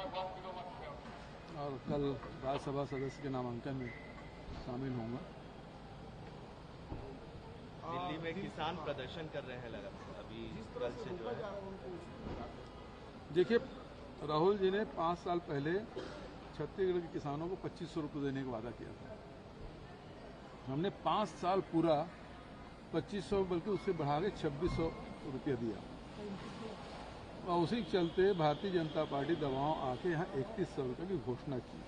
और कल राज्यसभा सदस्य के नामांकन में शामिल होऊंगा। दिल्ली में किसान प्रदर्शन कर रहे हैं लगातार अभी कल से जो है। देखिए, राहुल जी ने 5 साल पहले छत्तीसगढ़ के किसानों को 2500 रुपये देने का वादा किया था। हमने 5 साल पूरा 2500 बल्कि उससे बढ़ा के 2600 रुपया दिया, और उसी के चलते भारतीय जनता पार्टी दबाव आके यहाँ 3100 रुपये की घोषणा की।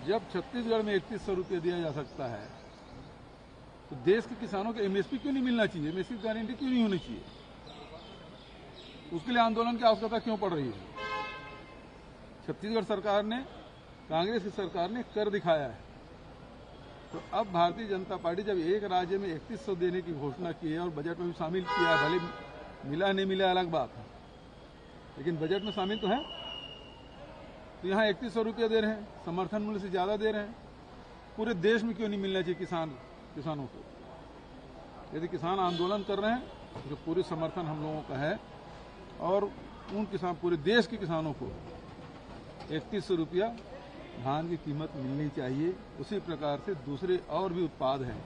जब छत्तीसगढ़ में 3100 रुपये दिया जा सकता है तो देश के किसानों को एमएसपी क्यों नहीं मिलना चाहिए? एमएसपी गारंटी क्यों नहीं होनी चाहिए? उसके लिए आंदोलन की आवश्यकता क्यों पड़ रही है? छत्तीसगढ़ सरकार ने, कांग्रेस की सरकार ने कर दिखाया है। तो अब भारतीय जनता पार्टी जब एक राज्य में 3100 देने की घोषणा की है और बजट में भी शामिल किया है, भले मिला नहीं मिला अलग बात है, लेकिन बजट में शामिल तो है। तो यहाँ 3100 रुपया दे रहे हैं, समर्थन मूल्य से ज्यादा दे रहे हैं। पूरे देश में क्यों नहीं मिलना चाहिए किसानों को? यदि किसान आंदोलन कर रहे हैं जो पूरे समर्थन हम लोगों का है, और उन पूरे देश के किसानों को 3100 रुपया धान की कीमत मिलनी चाहिए। उसी प्रकार से दूसरे और भी उत्पाद हैं,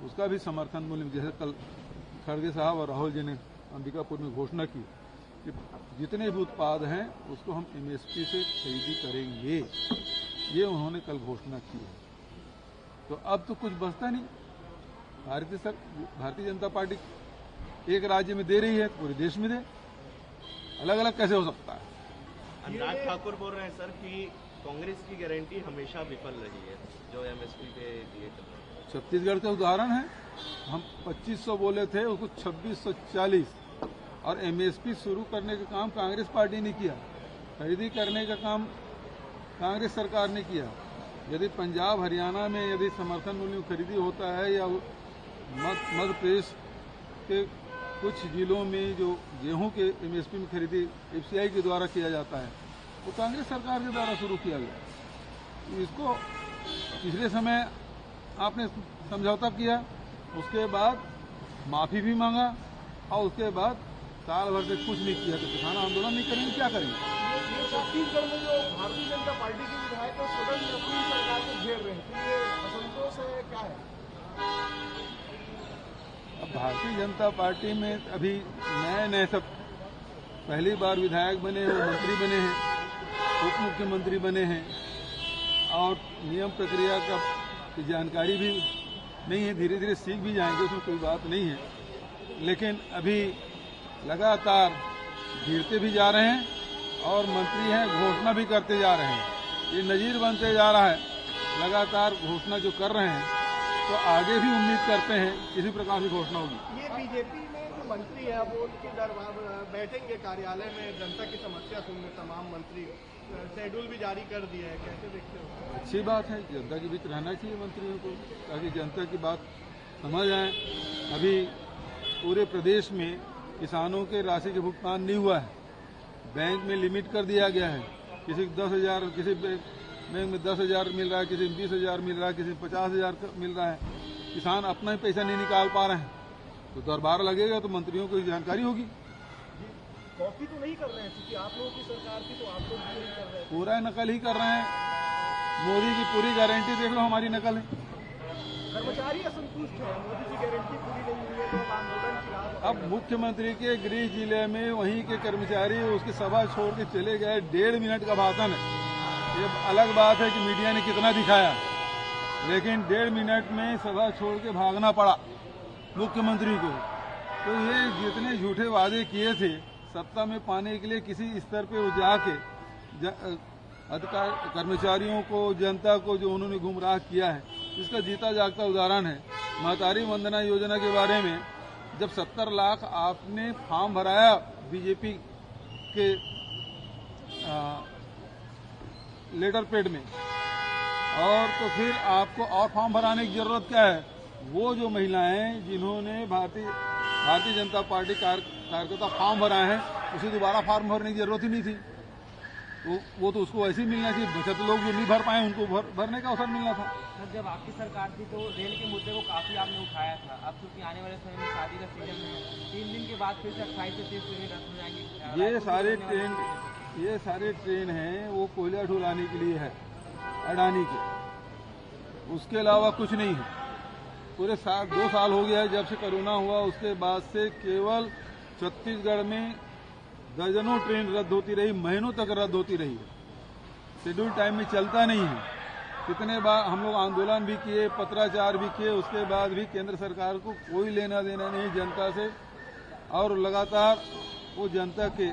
उसका भी समर्थन मूल्य, जैसे कल खड़गे साहब और राहुल जी ने अंबिकापुर में घोषणा की कि जितने भी उत्पाद हैं उसको हम एमएसपी से खरीदी करेंगे, ये उन्होंने कल घोषणा की है। तो अब तो कुछ बचता नहीं। भारतीय जनता पार्टी एक राज्य में दे रही है, पूरे देश में दे, अलग अलग कैसे हो सकता है? अनुराग ठाकुर बोल रहे हैं सर कि कांग्रेस की गारंटी हमेशा विफल रही है जो एमएसपी पे दिए। छत्तीसगढ़ का उदाहरण है, हम 2500 बोले थे, उसको 2640, और एमएसपी शुरू करने का काम कांग्रेस पार्टी ने किया, खरीदी करने का काम कांग्रेस सरकार ने किया। यदि पंजाब हरियाणा में यदि समर्थन मूल्य में खरीदी होता है, या मध्य प्रदेश के कुछ जिलों में जो गेहूं के एमएसपी में खरीदी एफसीआई के द्वारा किया जाता है, वो कांग्रेस सरकार के द्वारा शुरू किया गया। इसको पिछले समय आपने समझौता किया, उसके बाद माफी भी मांगा, और उसके बाद साल भर से कुछ नहीं किया। तो किसान आंदोलन नहीं करेंगे, क्या करेंगे? छत्तीसगढ़ में जो भारतीय जनता पार्टी के विधायक है सदन में अपनी सरकार को घेर रहे हैं, तो ये असंतोष है, क्या है? अब भारतीय जनता पार्टी में अभी नए सब पहली बार विधायक बने हैं, मंत्री बने हैं, उप मुख्यमंत्री बने हैं, और नियम प्रक्रिया की जानकारी भी नहीं है। धीरे धीरे सीख भी जाएंगे, उसमें कोई बात नहीं है, लेकिन अभी लगातार गिरते भी जा रहे हैं और मंत्री हैं घोषणा भी करते जा रहे हैं। ये नजीर बनते जा रहा है, लगातार घोषणा जो कर रहे हैं, तो आगे भी उम्मीद करते हैं किसी प्रकार की घोषणा होगी। ये बीजेपी में जो मंत्री है वो उनके दरबार बैठेंगे कार्यालय में जनता की समस्या सुनने, तमाम मंत्री शेड्यूल भी जारी कर दिया है, कैसे देखते हो? अच्छी बात है, जनता के बीच रहना चाहिए मंत्रियों को, ताकि जनता की बात समझ आए। अभी पूरे प्रदेश में किसानों के राशि के भुगतान नहीं हुआ है, बैंक में लिमिट कर दिया गया है। किसी को 10,000, किसी बैंक में 10,000 मिल रहा है, किसी में 20,000 मिल रहा है, किसी में 50,000 मिल रहा है। किसान अपना ही पैसा नहीं निकाल पा रहे हैं, तो दरबार लगेगा तो मंत्रियों को जानकारी होगी। कॉपी तो नहीं कर रहे हैं, क्योंकि आप लोगों की सरकार थी तो आप लोग भी नहीं कर रहे हैं। पूरा नकल ही कर रहे हैं। मोदी की पूरी गारंटी देख लो, हमारी नकल है। कर्मचारी असंतुष्ट है, मोदी की गारंटी पूरी नहीं हुई है तो आंदोलन की। अब मुख्यमंत्री के गृह जिले में वहीं के कर्मचारी उसकी सभा छोड़ के चले गए, 1.5 मिनट का भाषण है। ये अलग बात है कि मीडिया ने कितना दिखाया, लेकिन 1.5 मिनट में सभा छोड़ के भागना पड़ा मुख्यमंत्री को। तो ये जितने झूठे वादे किए थे सत्ता में पाने के लिए, किसी स्तर पे वो जाके अधिकार कर्मचारियों को, जनता को जो उन्होंने गुमराह किया है, इसका जीता जागता उदाहरण है। महतारी वंदना योजना के बारे में जब 70 लाख आपने फॉर्म भराया बीजेपी के लेटर पेड में, और तो फिर आपको और फॉर्म भराने की जरूरत क्या है? वो जो महिलाएं जिन्होंने भारतीय जनता पार्टी कार्यकर्ता फॉर्म भराए हैं, उसे दोबारा फॉर्म भरने की जरूरत ही नहीं थी। वो तो उसको वैसे ही मिलना चाहिए। बचत लोग जो नहीं भर पाए उनको भरने का अवसर मिलना था। सर, जब आपकी सरकार थी तो रेल के मुद्दे को काफी आपने उठाया था। अब क्योंकि आने वाले समय में शादी का सीजन है, 3 दिन के बाद फिर से 28 से 30 ट्रेनें रद्द हो जाएंगी। ये सारे ट्रेन ये सारे ट्रेन हैं वो कोयला ढुलाने के लिए है, अडानी के, उसके अलावा कुछ नहीं है। पूरे 2 साल हो गया है जब से कोरोना हुआ, उसके बाद से केवल छत्तीसगढ़ में दर्जनों ट्रेन रद्द होती रही, महीनों तक रद्द होती रही है, शेड्यूल टाइम में चलता नहीं है। कितने बार हम लोग आंदोलन भी किए, पत्राचार भी किए, उसके बाद भी केंद्र सरकार को कोई लेना देना नहीं जनता से, और लगातार वो जनता के